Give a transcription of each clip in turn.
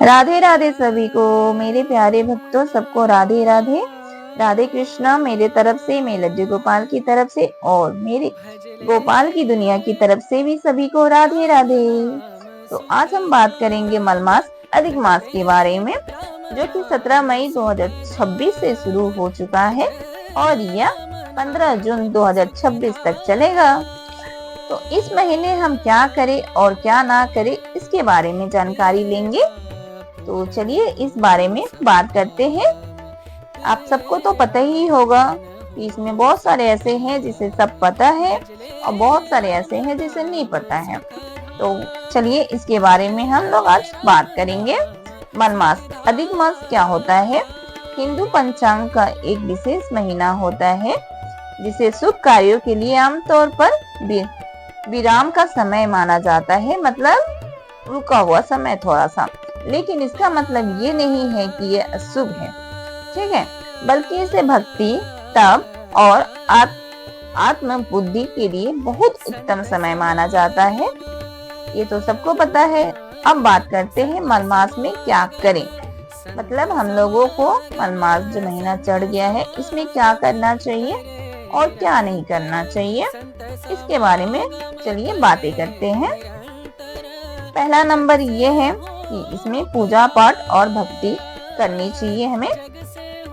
राधे राधे सभी को, मेरे प्यारे भक्तों, सबको राधे राधे। राधे कृष्णा मेरे तरफ से, मैं लड्डू गोपाल की तरफ से और मेरे गोपाल की दुनिया की तरफ से भी सभी को राधे राधे। तो आज हम बात करेंगे मलमास अधिक मास के बारे में, जो कि 17 मई 2026 से शुरू हो चुका है और यह 15 जून 2026 तक चलेगा। तो इस महीने हम क्या करें और क्या ना करें, इसके बारे में जानकारी लेंगे। तो चलिए इस बारे में बात करते हैं। आप सबको तो पता ही होगा कि इसमें बहुत सारे ऐसे हैं जिसे सब पता है और बहुत सारे ऐसे हैं जिसे नहीं पता है। तो चलिए इसके बारे में हम लोग आज बात करेंगे। मलमास अधिक मास क्या होता है? हिंदू पंचांग का एक विशेष महीना होता है जिसे शुभ कार्यों के लिए आमतौर पर विराम का समय माना जाता है, मतलब रुका हुआ समय थोड़ा सा। लेकिन इसका मतलब ये नहीं है कि ये अशुभ है, ठीक है, बल्कि इसे भक्ति, तप और आत्म बुद्धि के लिए बहुत उत्तम समय माना जाता है। ये तो सबको पता है। अब बात करते हैं मलमास में क्या करें, मतलब हम लोगों को मलमास जो महीना चढ़ गया है इसमें क्या करना चाहिए और क्या नहीं करना चाहिए, इसके बारे में चलिए बातें करते हैं। पहला नंबर ये है कि इसमें पूजा पाठ और भक्ति करनी चाहिए हमें।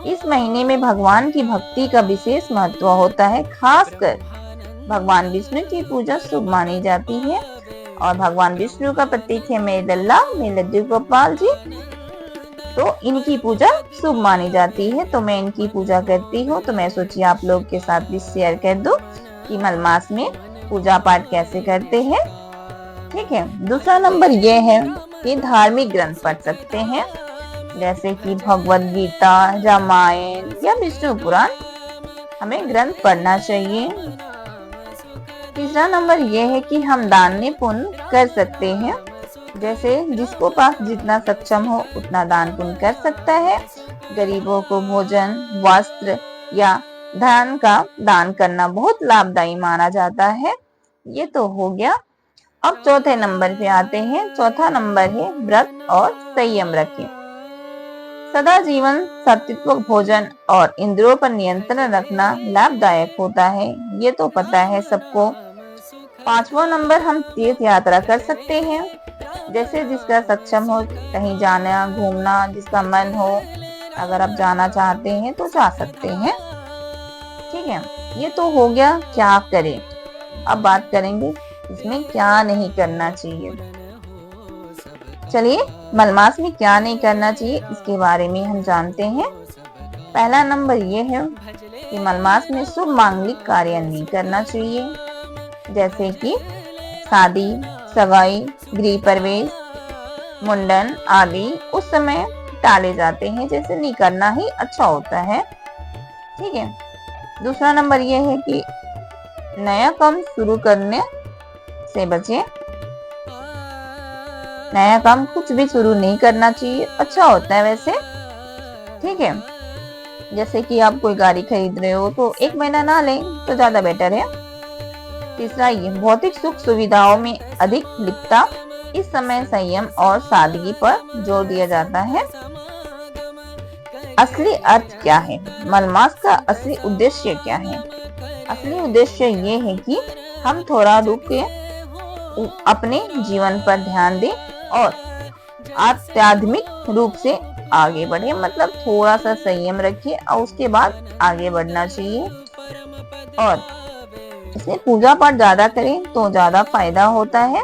इस महीने में भगवान की भक्ति का विशेष महत्व होता है। खासकर भगवान विष्णु की पूजा शुभ मानी जाती है और भगवान विष्णु का प्रतीक है मेरे लल्ला, मेरे लड्डू गोपाल जी, तो इनकी पूजा शुभ मानी जाती है। तो मैं इनकी पूजा करती हूँ, तो मैं सोची आप लोग के साथ भी शेयर कर दूं कि मलमास में पूजा पाठ कैसे करते हैं, ठीक है। दूसरा नंबर ये है कि धार्मिक ग्रंथ पढ़ सकते हैं, जैसे कि भगवद गीता, रामायण या विष्णु पुराण, हमें ग्रंथ पढ़ना चाहिए। तीसरा नंबर ये है कि हम दान पुण्य कर सकते हैं, जैसे जिसको पास जितना सक्षम हो उतना दान पुण्य कर सकता है। गरीबों को भोजन, वस्त्र या धन का दान करना बहुत लाभदायी माना जाता है। ये तो हो गया। अब चौथे नंबर पे आते हैं। चौथा नंबर है व्रत और संयम रखें। सदा जीवन सात्विक भोजन और इंद्रियों पर नियंत्रण रखना लाभदायक होता है, ये तो पता है सबको। पांचवा नंबर, हम तीर्थ यात्रा कर सकते हैं, जैसे जिसका सक्षम हो, कहीं जाना, घूमना, जिसका मन हो, अगर आप जाना चाहते हैं तो जा सकते हैं, ठीक है। ये तो हो गया क्या करें। अब बात करेंगे इसमें क्या नहीं करना चाहिए। चलिए मलमास में क्या नहीं करना चाहिए इसके बारे में हम जानते हैं। पहला नंबर ये है कि मलमास में शुभ मांगलिक कार्य नहीं करना चाहिए, जैसे कि शादी, सगाई, गृह प्रवेश, मुंडन आदि उस समय टाले जाते हैं, जैसे नहीं करना ही अच्छा होता है, ठीक है। दूसरा नंबर ये है कि नया काम शुरू करने से बचें। नया काम कुछ भी शुरू नहीं करना चाहिए, अच्छा होता है वैसे, ठीक है। जैसे कि आप कोई गाड़ी खरीद रहे हो तो 1 महीना ना लें तो ज्यादा बेटर है। तीसरा ये भौतिक सुख सुविधाओं में अधिक लिप्तता, इस समय संयम और सादगी पर जोर दिया जाता है। असली अर्थ क्या है? मलमास का असली उद्देश्य क्या है? असली उद्देश्य ये है कि हम थोड़ा रुक के अपने जीवन पर ध्यान दें और आध्यात्मिक रूप से आगे बढ़े, मतलब थोड़ा सा संयम रखिए और उसके बाद आगे बढ़ना चाहिए। और इसमें पूजा पाठ ज्यादा करें तो ज्यादा फायदा होता है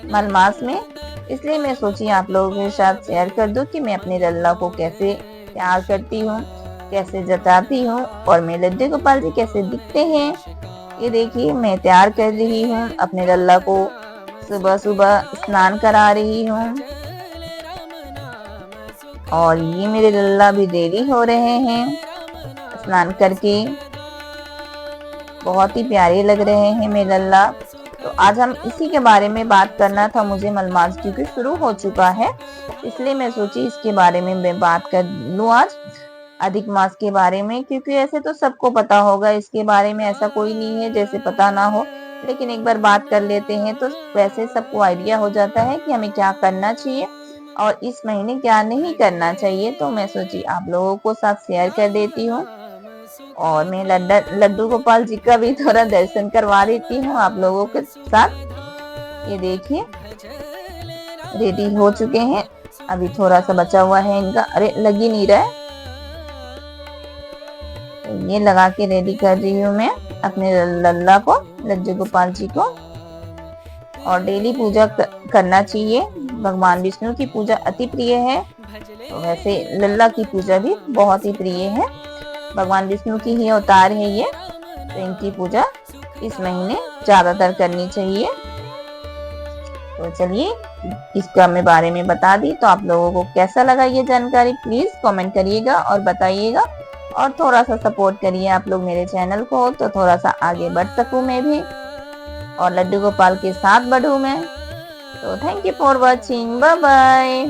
मलमास में। इसलिए मैं सोची आप लोगों के साथ शेयर कर दूं कि मैं अपने लल्ला को कैसे प्यार करती हूँ, कैसे जताती हूँ और मेरे लड्डू गोपाल जी कैसे दिखते हैं। ये देखिए मैं तैयार कर रही हूँ अपने लल्ला को, सुबह सुबह स्नान करा रही हूँ और ये मेरे लल्ला भी रेडी हो रहे हैं स्नान करके, बहुत ही प्यारे लग रहे हैं मेरे लल्ला। तो आज हम इसी के बारे में बात करना था मुझे, मलमास क्योंकि शुरू हो चुका है, इसलिए मैं सोची इसके बारे में मैं बात कर लूं आज, अधिक मास के बारे में, क्योंकि ऐसे तो सबको पता होगा इसके बारे में, ऐसा कोई नहीं है जैसे पता ना हो, लेकिन एक बार बात कर लेते हैं तो वैसे सबको आइडिया हो जाता है कि हमें क्या करना चाहिए और इस महीने क्या नहीं करना चाहिए, तो मैं सोची आप लोगों को साथ शेयर कर देती हूँ। और मैं लड्डू गोपाल जी का भी थोड़ा दर्शन करवा देती हूँ आप लोगों के साथ। ये देखिए रेडी हो चुके हैं, अभी थोड़ा सा बचा हुआ है इनका, अरे लग ही नहीं रहा है, तो ये लगा के रेडी कर रही हूँ मैं अपने लल्ला को, लड्डू गोपाल जी को। और डेली पूजा करना चाहिए, भगवान विष्णु की पूजा अति प्रिय है, तो वैसे लल्ला की पूजा भी बहुत ही प्रिय है, भगवान विष्णु की ही अवतार है ये, तो इनकी पूजा इस महीने ज्यादातर करनी चाहिए। तो चलिए इसका मैं बारे में बता दी, तो आप लोगों को कैसा लगा ये जानकारी प्लीज कमेंट करिएगा और बताइएगा, और थोड़ा सा सपोर्ट करिए आप लोग मेरे चैनल को, तो थोड़ा सा आगे बढ़ सकूं मैं भी और लड्डू गोपाल के साथ बढ़ूं मैं। तो thank you for watching, bye bye.